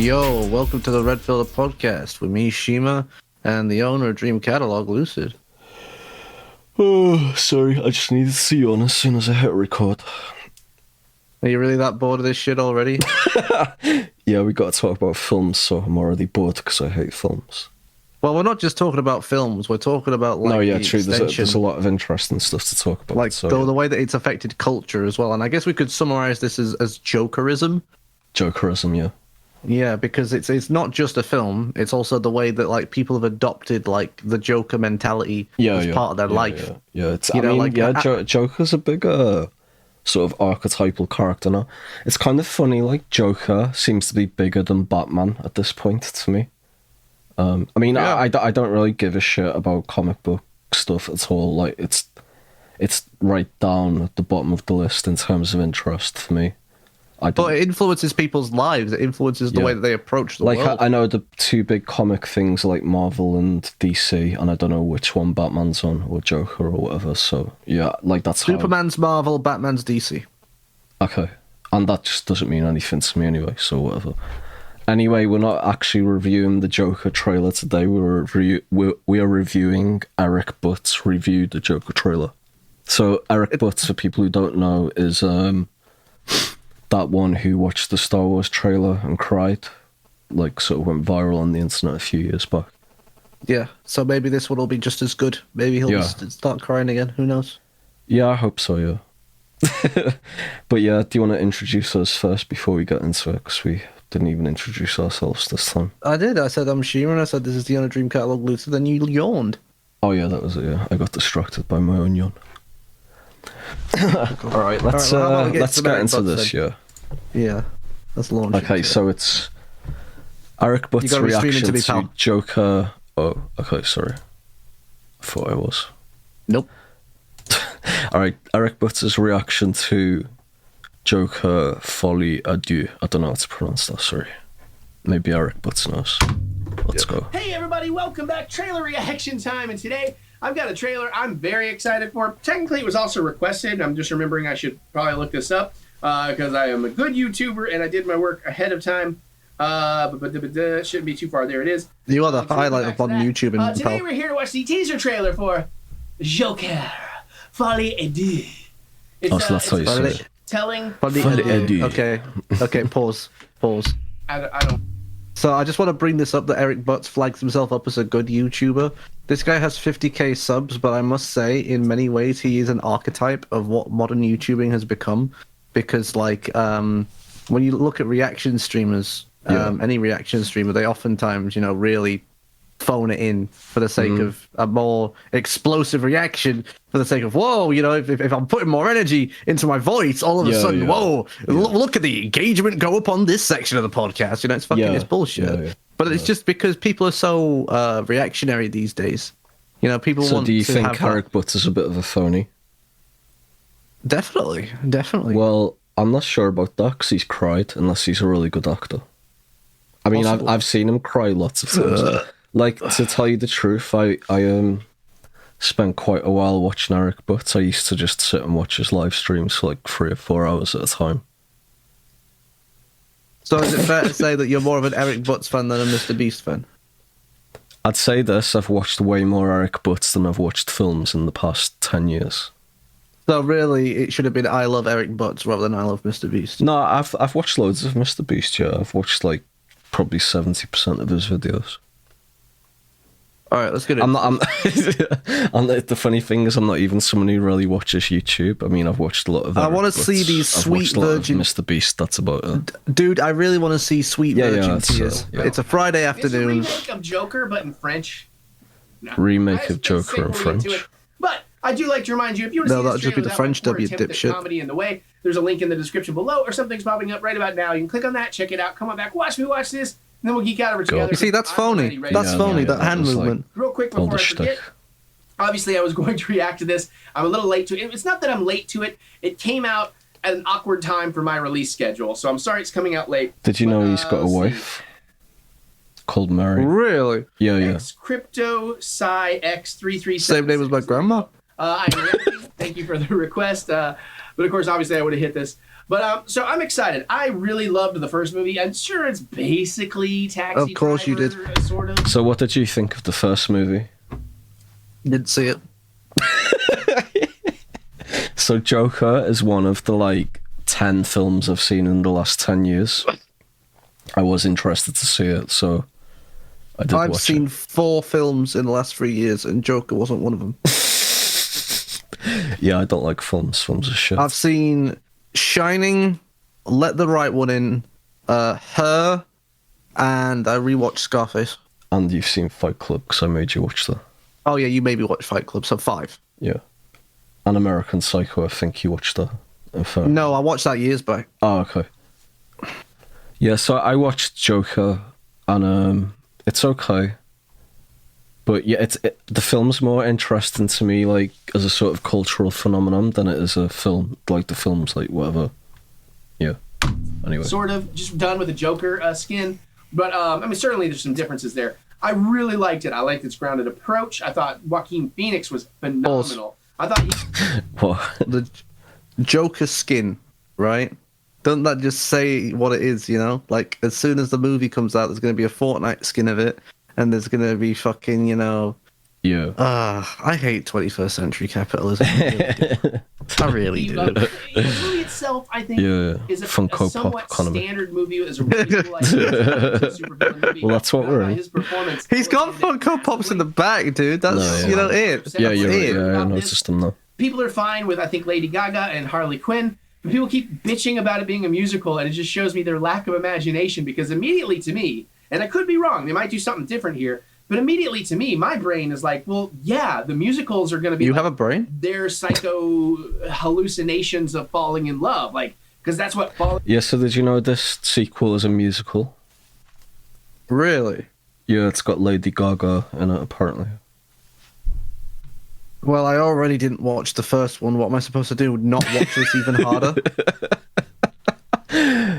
Yo, welcome to the Red Filter Podcast with me, Shima, and the owner of Dream Catalog, Lucid. Oh, sorry, I just needed to see you on as soon as I hit record. Are you really that bored of this shit already? Yeah, we got to talk about films, so I'm already bored because I hate films. Well, we're not just talking about films, we're talking about, like, no, yeah, the true, extension, there's a lot of interesting stuff to talk about. like, so, the way that it's affected culture as well. And I guess we could summarize this as Jokerism. Jokerism, yeah. Yeah, because it's not just a film, it's also the way that, like, people have adopted, like, the Joker mentality as part of their life. Yeah, it's, Joker's a big sort of archetypal character now. It's kind of funny, like, Joker seems to be bigger than Batman at this point to me. I don't really give a shit about comic book stuff at all. Like, it's right down at the bottom of the list in terms of interest for me. But it influences people's lives. It influences the way that they approach the world. I know the two big comic things like Marvel and DC, and I don't know which one Batman's on, or Joker, or whatever. So, yeah, like, that's Superman's Marvel, Batman's DC. Okay. And that just doesn't mean anything to me anyway, so whatever. Anyway, we're not actually reviewing the Joker trailer today. We are reviewing Eric Butt's review the Joker trailer. So, Eric Butt, for people who don't know, is that one who watched the Star Wars trailer and cried, like, sort of went viral on the internet a few years back. Yeah, so maybe this one will be just as good. Maybe he'll start crying again. Who knows? Yeah, I hope so, yeah. But yeah, do you want to introduce us first before we get into it? Because we didn't even introduce ourselves this time. I did. I said I'm Shima, and I said this is the Owner Dream Catalog Lucid, then you yawned. Oh yeah, that was it, yeah. I got distracted by my own yawn. Alright, let's get into this, yeah. Yeah, let's launch. Okay, so it's Eric Butt's reaction to Joker. Oh, okay, sorry. I thought I was. Nope. Alright, Eric Butt's reaction to Joker Folie à Deux. I don't know how to pronounce that, sorry. Maybe Eric Butt knows. Let's go. Hey everybody, welcome back. Trailer reaction time, and today I've got a trailer I'm very excited for. Technically, it was also requested. I'm just remembering I should probably look this up because I am a good YouTuber and I did my work ahead of time. But shouldn't be too far. There it is. You are the highlight of on YouTube. And today we're here to watch the teaser trailer for Joker Folie à Deux. So that's how you say it. Telling. Folie à Deux. Okay. Pause. I don't. So I just want to bring this up that Eric Butt flags himself up as a good YouTuber. This guy has 50k subs, but I must say, in many ways, he is an archetype of what modern YouTubing has become. Because, like, when you look at reaction streamers, any reaction streamer, they oftentimes, really phone it in for the sake of a more explosive reaction, for the sake of, whoa, if I'm putting more energy into my voice, all of a sudden, whoa, look at the engagement go up on this section of the podcast. It's fucking, it's bullshit. But it's just because people are so reactionary these days. People want to. So do you think Eric Butt is a bit of a phony? Definitely. Well, I'm not sure about that because he's cried, unless he's a really good actor. I mean, I've seen him cry lots of times. Like, to tell you the truth, I spent quite a while watching Eric Butt. I used to just sit and watch his live streams for like 3 or 4 hours at a time. So is it fair to say that you're more of an Eric Butts fan than a Mr. Beast fan? I'd say this, I've watched way more Eric Butts than I've watched films in the past 10 years. So really, it should have been I love Eric Butts rather than I love Mr. Beast. No, I've watched loads of Mr. Beast, yeah. I've watched like probably 70% of his videos. All right, let's get it. The funny thing is, I'm not even someone who really watches YouTube. I mean, I've watched a lot of. I want to see these sweet virgin. Mr. Beast. That's about it. Dude, I really want to see sweet virgin tears. It's a Friday afternoon. It's a remake of Joker, but in French. No, remake of Joker in French. But I do like to remind you, if you want to see that'll just be the French W, dipshit. Comedy in the way, there's a link in the description below, or something's popping up right about now. You can click on that, check it out, come on back, watch this. And then we'll geek out over together. You see, that's phony. That's phony, that hand movement. Real quick before I forget, obviously I was going to react to this. I'm a little late to it. It's not that I'm late to it. It came out at an awkward time for my release schedule, so I'm sorry it's coming out late. Did you know he's got a wife called Mary? Really? Yeah. Crypto Psi X337. Same name as my grandma? Thank you for the request. But of course, obviously, I would have hit this. But so I'm excited. I really loved the first movie. I'm sure it's basically Taxi Of course you Driver, sort of. So what did you think of the first movie? Didn't see it. So Joker is one of the 10 films I've seen in the last 10 years. I was interested to see it, so I did watch it. I've seen 4 films in the last 3 years, and Joker wasn't one of them. Yeah, I don't like films. Films are shit. I've seen Shining, Let the Right One In, Her, and I rewatched Scarface. And you've seen Fight Club, because I made you watch that. Oh yeah, you made me watch Fight Club, so 5. Yeah. And American Psycho, I think you watched that. No, I watched that years back. Oh, okay. Yeah, so I watched Joker, and it's okay. But yeah, the film's more interesting to me, as a sort of cultural phenomenon than it is a film. The film's whatever. Yeah. Anyway. Sort of just done with the Joker skin. But certainly there's some differences there. I really liked it. I liked its grounded approach. I thought Joaquin Phoenix was phenomenal. I thought What? The Joker skin, right? Doesn't that just say what it is, as soon as the movie comes out, there's going to be a Fortnite skin of it, and there's going to be fucking, Yeah. I hate 21st century capitalism. I really do. The movie itself, I think, is a Funko somewhat Pop economy. standard movie. It's a really cool idea. It's a supervillain movie. Well, that's what we're in. His performance. He's got Funko Pops in the back, dude. That's, it. Yeah, you're right. it. Yeah, I noticed them though. People are fine with, I think, Lady Gaga and Harley Quinn, but people keep bitching about it being a musical, and it just shows me their lack of imagination, because immediately to me, and I could be wrong, they might do something different here, but immediately to me, my brain is like, well, yeah, the musicals are going to be You have a brain? their psycho hallucinations of falling in love, because that's what falling. Yeah, so did you know this sequel is a musical? Really? Yeah, it's got Lady Gaga in it, apparently. Well, I already didn't watch the first one. What am I supposed to do? Not watch this even harder?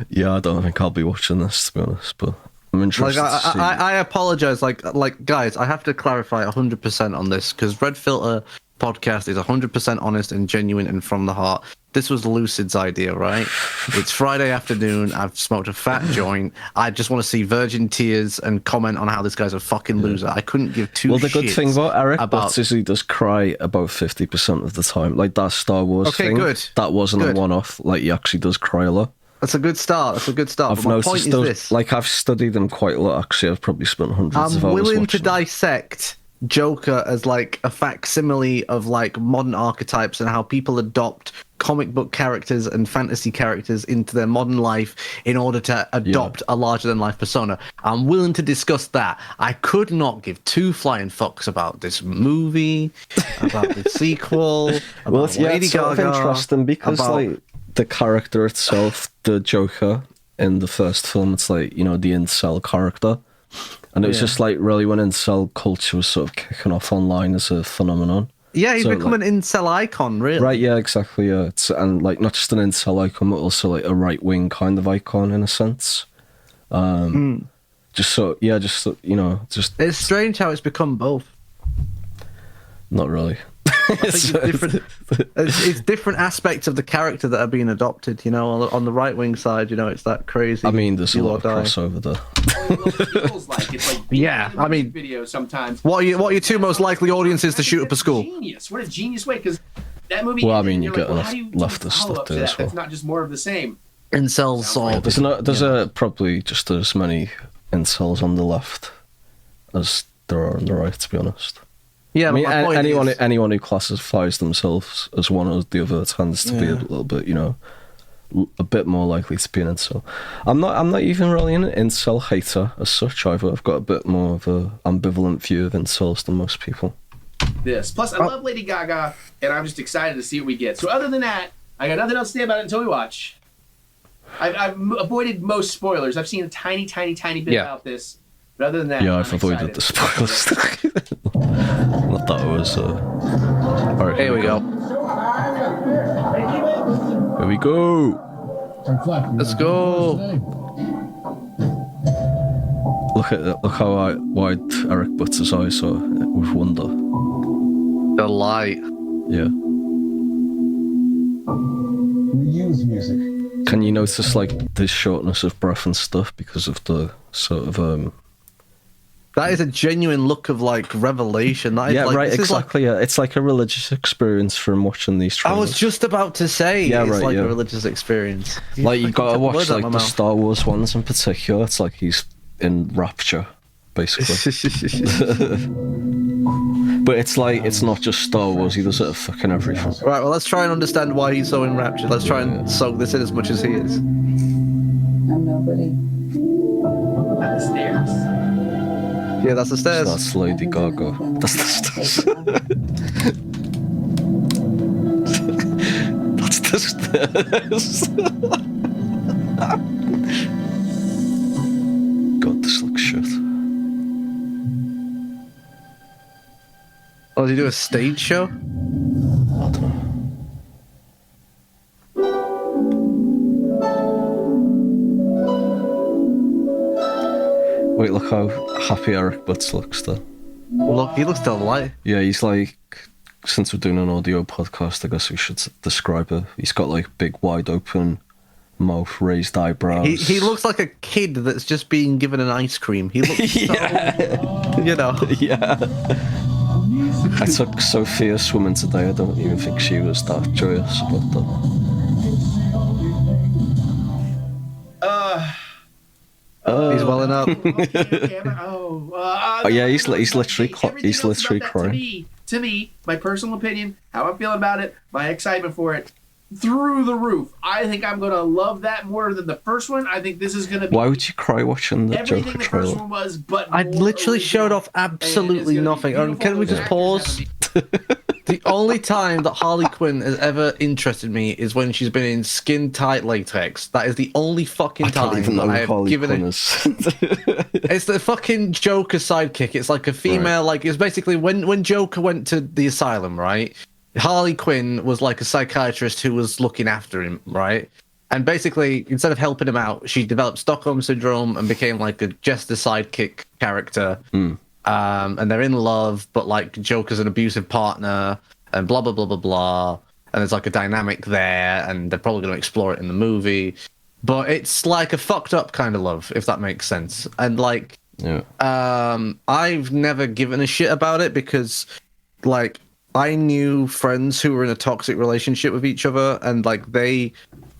Yeah, I don't think I'll be watching this, to be honest, but I'm interested to see. I apologize. Guys, I have to clarify 100% on this, because Red Filter podcast is 100% honest and genuine and from the heart. This was Lucid's idea, right? It's Friday afternoon. I've smoked a fat joint. I just want to see virgin tears and comment on how this guy's a fucking loser. I couldn't give two shits. Well, the good thing about Eric Butts is he does cry about 50% of the time. Like that Star Wars thing. Good. That wasn't a one-off. He actually does cry a lot. That's a good start. I've noticed those. I've studied him quite a lot, actually. I've probably spent hundreds of hours watching I'm willing to them. dissect Joker as a facsimile of modern archetypes and how people adopt comic book characters and fantasy characters into their modern life in order to adopt a larger than life persona. I'm willing to discuss that. I could not give two flying fucks about this movie, about the sequel, about Lady it's sort Gaga, of interesting because the character itself, the Joker in the first film, it's the incel character. And it was just really when incel culture was sort of kicking off online as a phenomenon. Yeah, he's become an incel icon, really. Right, yeah, exactly, yeah. And not just an incel icon, but also a right-wing kind of icon in a sense. It's strange how it's become both. Not really. I think it's different aspects of the character that are being adopted. On the right wing side, it's that crazy. I mean, there's a lot of crossover there. Yeah, I mean, video sometimes. What are your two most likely audiences to shoot up a school? Genius! What a genius way, because that movie. Well, I mean, you get enough leftist stuff there as well. It's not just more of the same. Incels. There's probably just as many incels on the left as there are on the right, to be honest. Yeah, I mean, anyone who classifies themselves as one or the other tends to be a little bit, a bit more likely to be an incel. I'm not even really an incel hater as such either. I've got a bit more of a ambivalent view of incels than most people. Plus, I love Lady Gaga, and I'm just excited to see what we get. So other than that, I got nothing else to say about it until we watch. I've avoided most spoilers. I've seen a tiny bit about this. But other than that, I've avoided the spoilers. Not that it was. All right, here we go. Here we go. Let's go. Look how wide Eric Butts' eyes are with wonder. The light. Yeah. use music. Can you notice like the shortness of breath and stuff because of the sort of That is a genuine look of like revelation. That is, yeah, like, right, this is like- exactly. Yeah, it's like a religious experience from watching these I trailers. was just about to say, Yeah, it's right, like yeah. a religious experience. Like you fucking gotta took the watch words out like of the my mouth. Star Wars ones in particular. It's like he's in rapture, basically. But it's like it's not just Star Wars. He does it at fucking everything. Right, well, let's try and understand why he's so enraptured. Let's try and soak this in as much as he is. I'm nobody. At the stairs. Yeah, that's the stairs. That's Lady Gaga. That's the stairs. That's the stairs. God, this looks shit. Oh, did he do a stage show? I don't know. Wait, look how happy Eric Butts looks though. Look, he looks delighted. Yeah, he's like, since we're doing an audio podcast, I guess we should describe it. He's got like big, wide open mouth, raised eyebrows. He looks like a kid that's just being given an ice cream. He looks Yeah. so, you know. Yeah. I took Sophia swimming today. I don't even think she was that joyous about that. He's welling up. Okay, Oh, yeah, he's literally everything else about that crying. To me, my personal opinion, how I'm feeling about it, my excitement for it, through the roof. I think I'm gonna love that more than the first one. I think this is gonna be Why would you cry watching the everything Joker the first trailer? one was, but I more literally showed original. off absolutely And it's nothing. gonna be Can we just beautiful. pause? The only time that Harley Quinn has ever interested me is when she's been in skin tight latex. That is the only fucking I time don't even know that I who have Harley given Quinn it. is. It's the fucking Joker sidekick. It's like a female, like it's basically when Joker went to the asylum, right? Harley Quinn was like a psychiatrist who was looking after him, right? And basically, instead of helping him out, she developed Stockholm syndrome and became like a jester sidekick character. And they're in love, but like Joker's an abusive partner, and blah blah blah blah blah. And there's like a dynamic there, and they're probably going to explore it in the movie. But it's like a fucked up kind of love, if that makes sense. And like, Yeah. I've never given a shit about it because, like, I knew friends who were in a toxic relationship with each other, and like they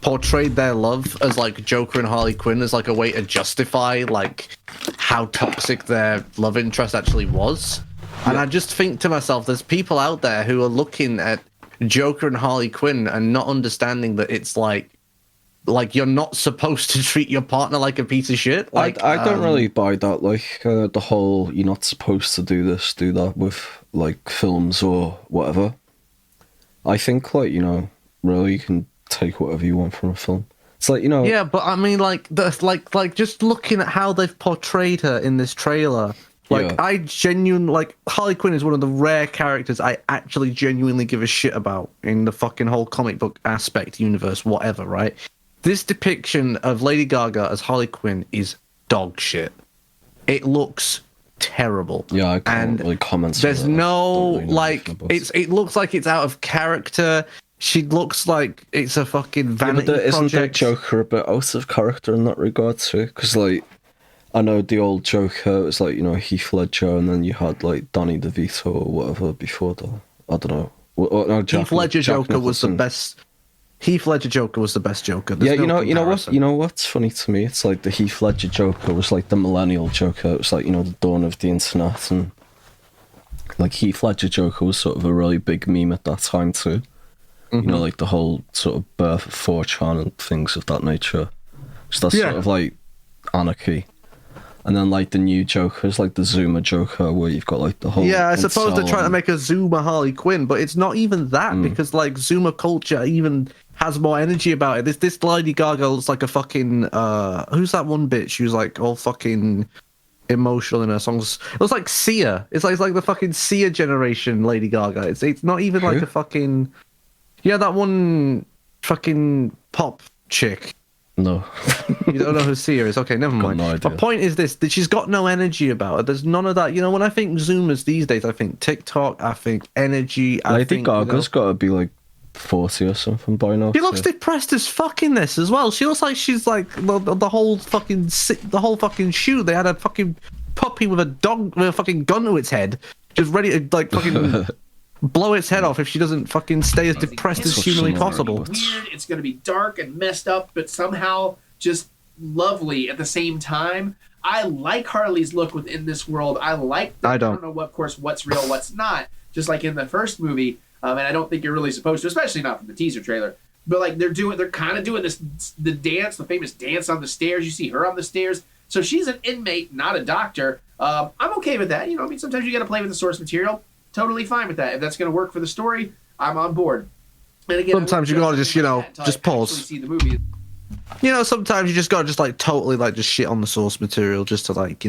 portrayed their love as like Joker and Harley Quinn as like a way to justify like how toxic their love interest actually was. And I just think to myself, there's people out there who are looking at Joker and Harley Quinn and not understanding that it's like you're not supposed to treat your partner like a piece of shit. Like I don't really buy that. Like the whole you're not supposed to do this, do that with like films or whatever. I think like really you can take whatever you want from a film. It's like Yeah, but I mean, like, like just looking at how they've portrayed her in this trailer, like, Yeah. I genuinely, like, Harley Quinn is one of the rare characters I actually genuinely give a shit about in the fucking whole comic book aspect, universe, whatever, right? This depiction of Lady Gaga as Harley Quinn is dog shit. It looks terrible. Yeah, I can't And really comment. on there's that. I no don't really know like anything about it looks like it's out of character. She looks like it's a fucking Yeah, vanity but isn't the project. Joker a bit out of character in that regard too? Because like, I know the old Joker was like Heath Ledger, and then you had like Danny DeVito or whatever before that. I don't know. No, Heath Ledger Jack Joker was the Nicholson. best. Heath Ledger Joker was the best Joker. There's Yeah, no you know what? comparison. You know what's funny to me? It's like the Heath Ledger Joker was like the millennial Joker. It was like the dawn of the internet, and like Heath Ledger Joker was sort of a really big meme at that time too. Like the whole sort of birth of 4chan and things of that nature. Just that Yeah. sort of like anarchy. And then like the new Joker is like the Zoomer Joker, where you've got like the whole. Yeah, I suppose they're incel trying to and- make a Zoomer Harley Quinn, but it's not even that because like Zoomer culture even has more energy about it. This Lady Gaga looks like a fucking who's that one bitch who's like all fucking emotional in her songs? It looks like Sia. It's like the fucking Sia generation Lady Gaga. It's not even like Who? a fucking that one fucking pop chick. No. You don't know who Sia is? Okay, never mind. no idea. My point is this, that she's got no energy about her. There's none of that. When I think Zoomers these days, I think TikTok, I think energy, I Lady think... Gaga's got to be like 40 or something by now. She looks so- depressed as fuck in this as well. She looks like she's like the whole fucking shoot. They had a fucking puppy with a fucking gun to its head, just ready to like fucking blow its head off if she doesn't fucking stay as depressed as humanly possible. Weird. It's going to be dark and messed up, but somehow just lovely at the same time. I like Harley's look within this world. I like that. I don't know what, of course, what's real, what's not. Just like in the first movie, and I don't think you're really supposed to, especially not from the teaser trailer. But like they're kind of doing the dance, the famous dance on the stairs. You see her on the stairs, so she's an inmate, not a doctor. I'm okay with that. I mean, sometimes you got to play with the source material. Totally fine with that. If that's going to work for the story, I'm on board. And again, sometimes you gotta just pause. See the movie. Sometimes you just gotta just like totally like just shit on the source material just to like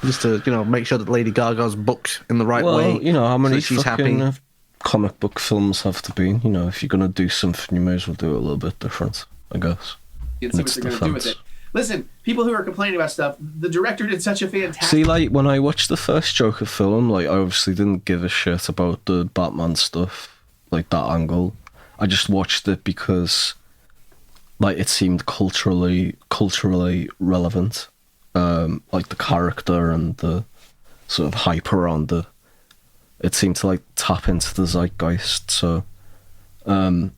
just to make sure that Lady Gaga's booked in the right way. How many so she's fucking happy. Comic book films have to be? If you're gonna do something, you may as well do it a little bit different, I guess. You can see what they're gonna do with it. Listen, people who are complaining about stuff, the director did such a fantastic... See, like, when I watched the first Joker film, like, I obviously didn't give a shit about the Batman stuff, like, that angle. I just watched it because, like, it seemed culturally relevant. Like, the character and the sort of hype around it seemed to, like, tap into the zeitgeist, so... I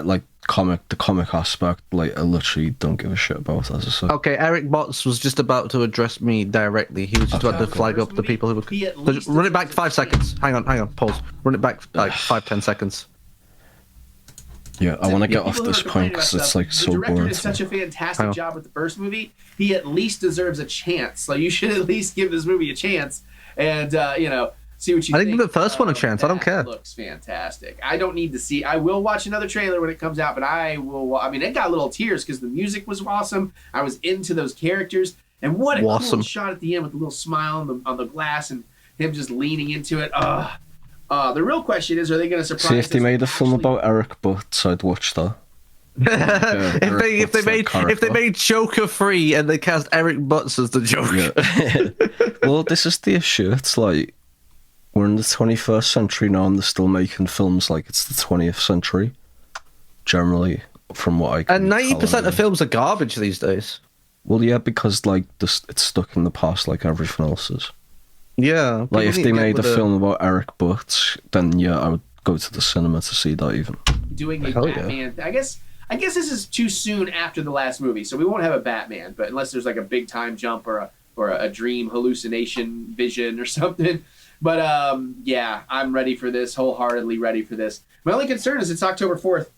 like... the comic aspect, like, I literally don't give a shit about, as I said. Okay, Eric Botts was just about to address me directly. He was just about to flag up the people who were... Run it back 5 seconds. Hang on, pause. Run it back like 5-10 seconds. Yeah, I want to get off this point because it's like so boring. The director did such a fantastic job with the first movie. He at least deserves a chance. So you should at least give this movie a chance and, see what you think. I think give the first one a chance. I don't care. It looks fantastic. I don't need to see... I will watch another trailer when it comes out, but it got little tears because the music was awesome. I was into those characters. And what a cool shot at the end with a little smile on the glass and him just leaning into it. The real question is, are they going to surprise us? See, if they made a film about Eric Butts, I'd watch that. If they made Joker 3 and they cast Eric Butts as the Joker. Yeah. Well, this is the issue. It's like... We're in the 21st century now, and they're still making films like it's the 20th century. Generally, from what I can And 90% of films are garbage these days. Well, yeah, because like it's stuck in the past, like everything else is. Yeah. Like if they made a film about Eric Butts, then yeah, I would go to the cinema to see that. Even doing a Batman. Yeah. I guess this is too soon after the last movie, so we won't have a Batman. But unless there's like a big time jump or a dream hallucination vision or something. But, I'm ready for this, wholeheartedly ready for this. My only concern is it's October 4th,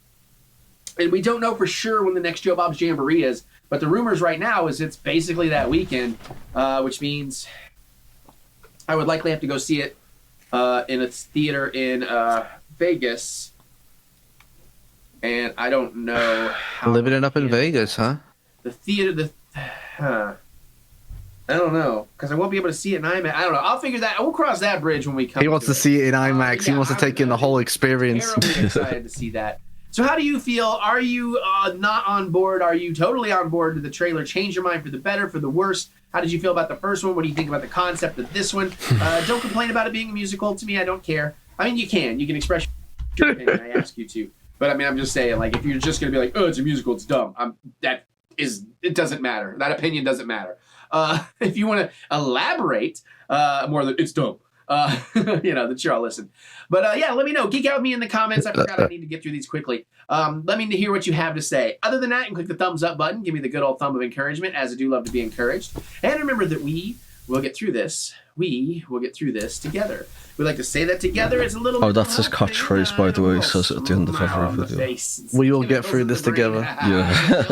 and we don't know for sure when the next Joe Bob's Jamboree is, but the rumors right now is it's basically that weekend, which means I would likely have to go see it in a theater in Vegas, and I don't know how... Living it up in Vegas, huh? The theater, I don't know, because I won't be able to see it in IMAX. I don't know. I'll figure that. We'll cross that bridge when we come. He wants to see it in IMAX. He wants to take in the whole experience. I'm terribly excited to see that. So how do you feel? Are you not on board? Are you totally on board? Did the trailer change your mind for the better, for the worse? How did you feel about the first one? What do you think about the concept of this one? Don't complain about it being a musical. To me, I don't care. I mean, you can express your opinion. I ask you to. But I mean, I'm just saying, like, if you're just going to be like, oh, it's a musical, it's dumb. It doesn't matter. That opinion doesn't matter. If you want to elaborate more, it's dumb. That sure I'll listen. But let me know. Geek out with me in the comments. I forgot I need to get through these quickly. Let me hear what you have to say. Other than that, you can click the thumbs up button. Give me the good old thumb of encouragement, as I do love to be encouraged. And remember that we will get through this. We will get through this together. We like to say that together. It's a little... Oh, that's his catchphrase, by the way. He says it at the end of every video. We will get through this together. Yeah.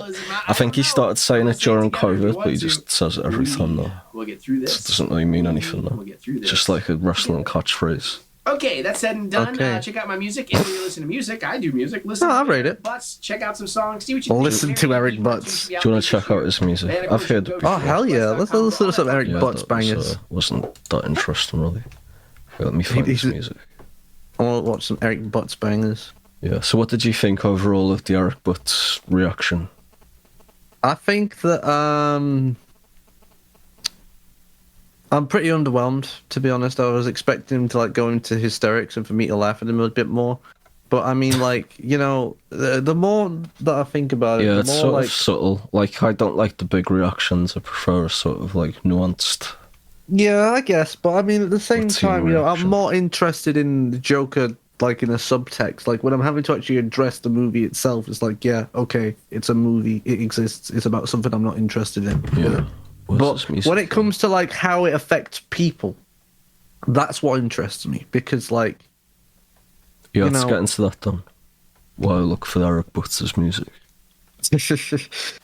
I think he started saying it during COVID, but he just says it every time now. We'll get through this. It doesn't really mean anything though. We'll get through this. Just like a wrestling catchphrase. Okay, that's said and done. Okay. Check out my music. If you listen to music, I do music. Listen I'll to rate it. Butts. Check out some songs. See what you think. Listen to Eric Butts. Do you want to check out his music? I've heard... Oh, hell yeah. Let's listen to some Eric Butts bangers. Wasn't that interesting, really. Let me find his music. I want to watch some Eric Butts bangers. Yeah, so what did you think overall of the Eric Butts reaction? I think that I'm pretty underwhelmed, to be honest. I was expecting him to like go into hysterics and for me to laugh at him a bit more. but I mean, like, you know, the more that I think about it, Yeah, the it's more sort like, of subtle. Like, I don't like the big reactions. I prefer a sort of like nuanced. yeah, I guess. But I mean, at the same team time, you know, I'm reaction. more interested in the Joker, like in a subtext. Like when I'm having to actually address the movie itself, it's like, yeah, okay, it's a movie, it exists, it's about something I'm not interested in. Yeah. What's But this music when it from? comes to like how it affects people, that's what interests me because, like, Yeah, you let's know- get into that then. While I look for Eric Butts' music.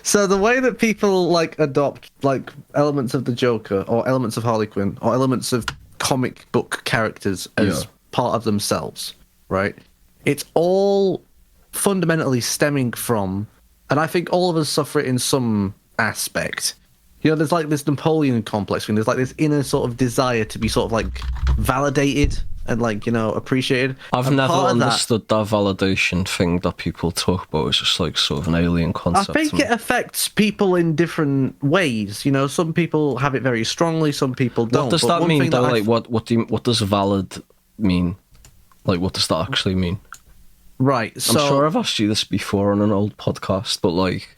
so the way that people like adopt like elements of the Joker or elements of Harley Quinn or elements of comic book characters as Yeah. part of themselves, right? It's all fundamentally stemming from, and I think all of us suffer it in some aspect. You know, there's like this Napoleon complex thing. There's like this inner sort of desire to be sort of like validated and like, you know, appreciated. I've And never part of that- understood that validation thing that people talk about. It's just like sort of an alien I concept. think to me. it affects people in different ways. You know, some people have it very strongly, some people don't. What does But that one mean thing though? that I Like, what does valid mean? Like, what does that actually mean? right, so I'm sure I've asked you this before on an old podcast, but like,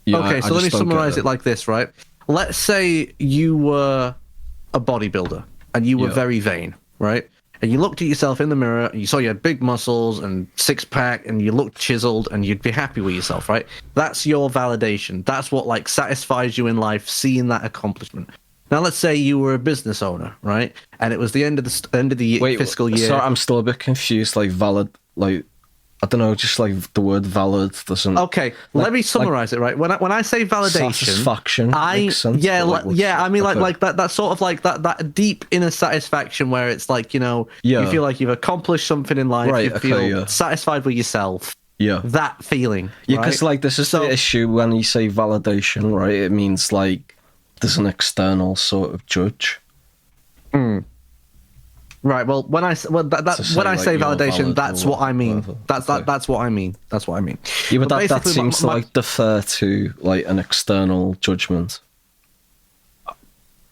yeah, okay, I so let me just don't get summarize it like this, right? Let's say you were a bodybuilder and you were Yeah. very vain, right? And you looked at yourself in the mirror and you saw you had big muscles and six pack and you looked chiseled and you'd be happy with yourself, right? That's your validation. That's what like satisfies you in life, seeing that accomplishment. Now let's say you were a business owner, right? And it was the end of the Wait, fiscal year. sorry, I'm still a bit confused. Like valid, like I don't know, just like the word valid doesn't. Okay, let me summarize it. Right, when I say validation, Satisfaction makes sense, yeah, but, like, what's- yeah. I mean, okay. like that sort of like that deep inner satisfaction where it's like, you know, Yeah. you feel like you've accomplished something in life. Right, You okay, feel yeah. satisfied with yourself. Yeah, That feeling. yeah, because right? like this is So- the issue when you say validation, right? It means like there's an external sort of judge. Right. Well, when I s- well, that, To say, when I like, say you're validation, valid that's or what I mean. whatever. That's Okay. that's what I mean. That's what I mean. Yeah, but that basically, seems to like defer to like an external judgment.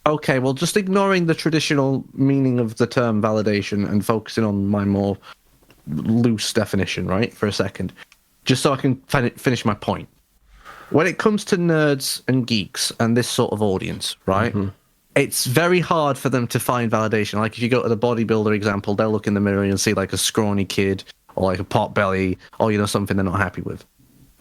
Okay, well, just ignoring the traditional meaning of the term validation and focusing on my more loose definition, right, for a second, just so I can finish my point. When it comes to nerds and geeks and this sort of audience, right, it's very hard for them to find validation. Like if you go to the bodybuilder example, they'll look in the mirror and see like a scrawny kid or like a pot belly or, you know, something they're not happy with.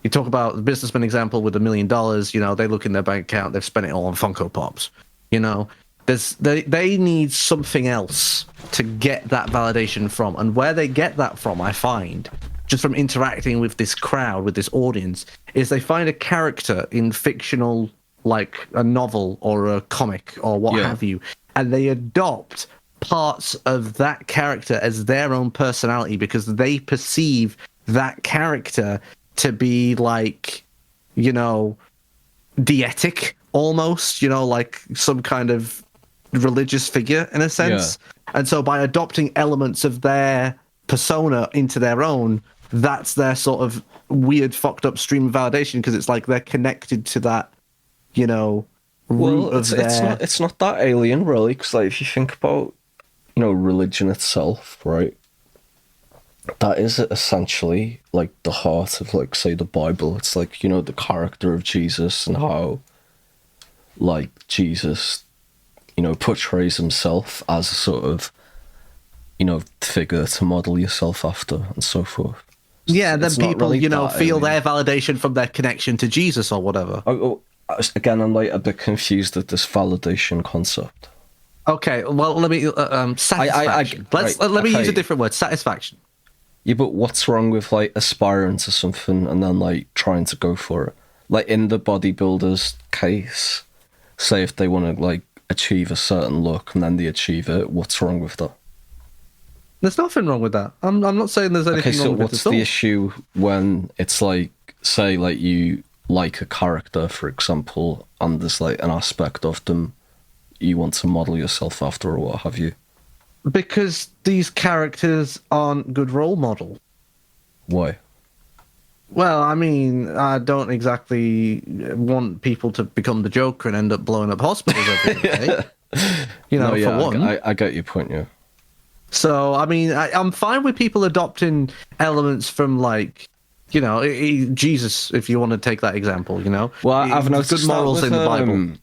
You talk about the businessman example with $1 million, you know, they look in their bank account, they've spent it all on Funko Pops. You know, they need something else to get that validation from. And where they get that from, I find, just from interacting with this crowd, with this audience, is they find a character in fictional, like a novel or a comic or what Yeah. have you, and they adopt parts of that character as their own personality because they perceive that character to be like, you know, dietic almost, you know, like some kind of religious figure in a sense. And so by adopting elements of their persona into their own, that's their sort of weird fucked up stream of validation because it's like they're connected to that, you know, root Well, of their... it's not that alien really, because like if you think about, you know, religion itself, right? That is essentially like the heart of, like, say, the Bible. It's like, you know, the character of Jesus and how, like, Jesus, you know, portrays himself as a sort of, you know, figure to model yourself after and so forth. Yeah, then It's not people, really you know, that feel alien. their validation from their connection to Jesus or whatever. Again, I'm like a bit confused at this validation concept. Okay, well, let me satisfaction. right, Let me use okay. a different word. Satisfaction. Yeah, but what's wrong with like aspiring to something and then like trying to go for it? Like in the bodybuilder's case, say if they want to like achieve a certain look and then they achieve it, what's wrong with that? There's nothing wrong with that. I'm not saying there's anything Okay, so wrong with it what's at the all. issue when it's like, say, like you like a character, for example, and there's like an aspect of them you want to model yourself after or what have you? Because these characters aren't good role models. Why? Well, I mean, I don't exactly want people to become the Joker and end up blowing up hospitals every day. You know, No, yeah, for one. I get your point, yeah. So, I mean, I'm fine with people adopting elements from, like, you know, Jesus, if you want to take that example, you know? Well, I've There's noticed good morals that with, in the Bible.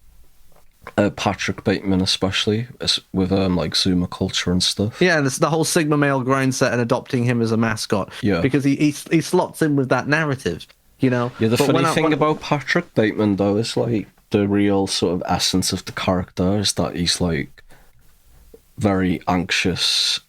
Patrick Bateman, especially with like Zoomer culture and stuff. Yeah, and it's the whole Sigma male grind set and adopting him as a mascot. Yeah. Because he slots in with that narrative, you know? Yeah, the But funny when thing about Patrick Bateman, though, is like the real sort of essence of the character is that he's like very anxious,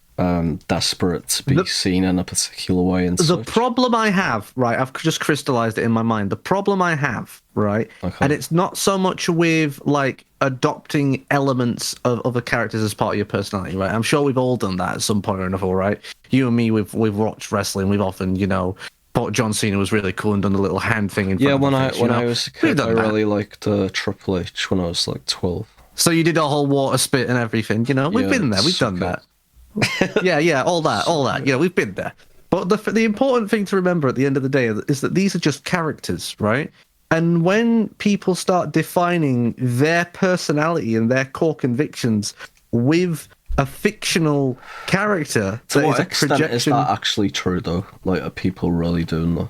desperate to be seen in a particular way. And the such. problem I have, right, I've just crystallized it in my mind. The problem I have, right, Okay. and it's not so much with like adopting elements of other characters as part of your personality, right? I'm sure we've all done that at some point or another, right? You and me, we've watched wrestling. We've often, you know, thought John Cena was really cool and done the little hand thing in front Yeah, of when the I face, when you know? I was a We've kid, I done that. really liked Triple H when I was like 12. So you did a whole water spit and everything, you know? We've Yeah, been there. We've done suck that. yeah, all that. Yeah, we've been there. But the important thing to remember at the end of the day is that these are just characters, right? And when people start defining their personality and their core convictions with a fictional character To that what is a extent is projection, that actually true, though? Like, are people really doing that?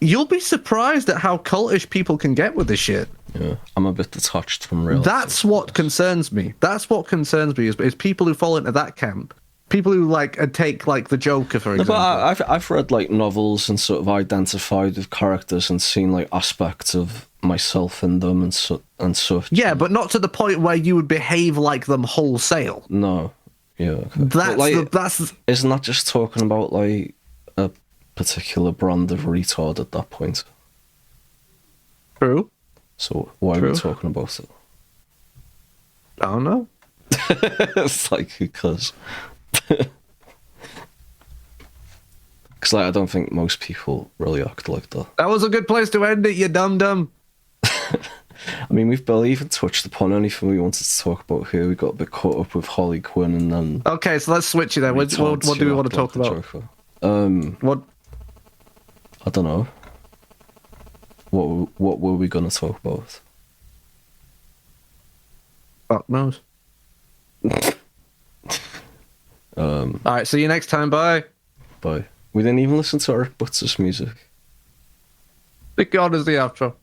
you'll be surprised at how cultish people can get with this shit. Yeah, I'm a bit detached from real. That's what concerns me. That's what concerns me is people who fall into that camp. People who like take like the Joker, for No, example. but I've read like novels and sort of identified with characters and seen like aspects of myself in them and such. Yeah, but not to the point where you would behave like them wholesale. No, yeah. Okay. That's But, like, that's isn't that just talking about like a particular brand of retard at that point? true. So why are we True. talking about it? I don't know. It's like because like I don't think most people really act like that. That was a good place to end it, you dum dum. I mean, we've barely even touched upon anything we wanted to talk about here. We got a bit caught up with Harley Quinn and then. Okay, so let's switch it then. What do we want to talk about? What? I don't know. What were we gonna talk about? Fuck knows. All right, see you next time. Bye. Bye. We didn't even listen to Eric Butts' music. Big God is the outro.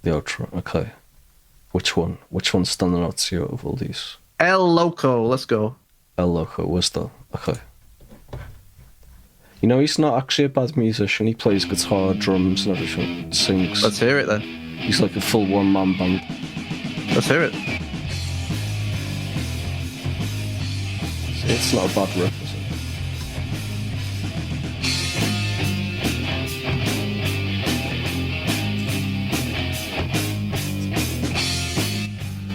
The outro. Okay. Which one? Which one's standing out to you out of all these? El Loco. Let's go. El Loco. Where's that? Okay. You know, he's not actually a bad musician. He plays guitar, drums, and everything. Sings. Let's hear it then. He's like a full one-man band. Let's hear it. It's not a bad riff, is it?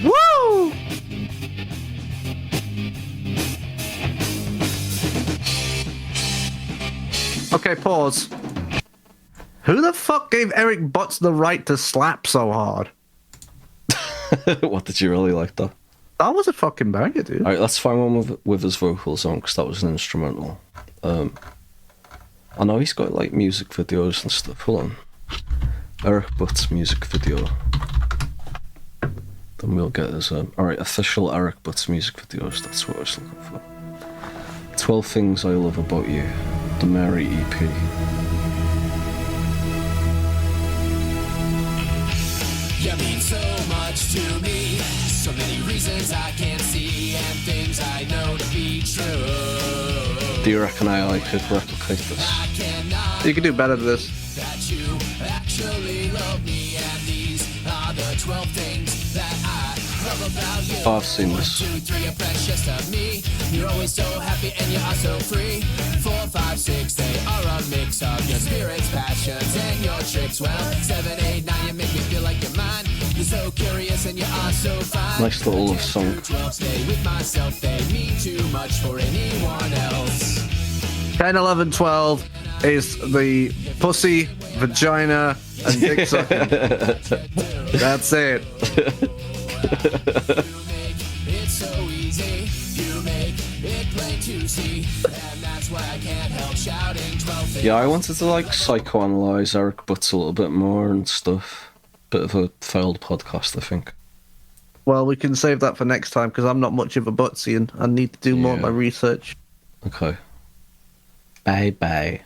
Woo! Okay, pause. Who the fuck gave Eric Butts the right to slap so hard? What, did you really like that? That was a fucking banger, dude. Alright, let's find one with his vocals on, because that was an instrumental. I know he's got like music videos and stuff. Hold on. Eric Butts music video. Then we'll get his alright, official Eric Butts music videos, that's what I was looking for. 12 Things I Love About You, the Mary EP. You mean so much to me, so many reasons I can't see, and things I know to be true. Do you reckon I could replicate this? I cannot You can do better than this. that you actually love me, and these are the 12 things that I love about you. Oh, I've seen this. 1, 2, 3, you're precious to me. You're always so happy and you are so free. 4, 5, 6, they are a mix of your spirits, passions, and your tricks. Well, 7, 8, 9, you make me feel like you're mine. You're so curious and you are so fine. Nice little love song. 12, stay with myself, they mean too much for anyone else. 10, 11, 12 is the pussy, vagina, and dick sucking. That's it. It's so easy, you make it plain to see, and that's why I can't help shouting 12 things. Yeah, I wanted to like psychoanalyze Eric Butts a little bit more and stuff. Bit of a failed podcast, I think. Well, we can save that for next time because I'm not much of a Buttsian. I need to do more of my Yeah. research. Okay. Bye bye.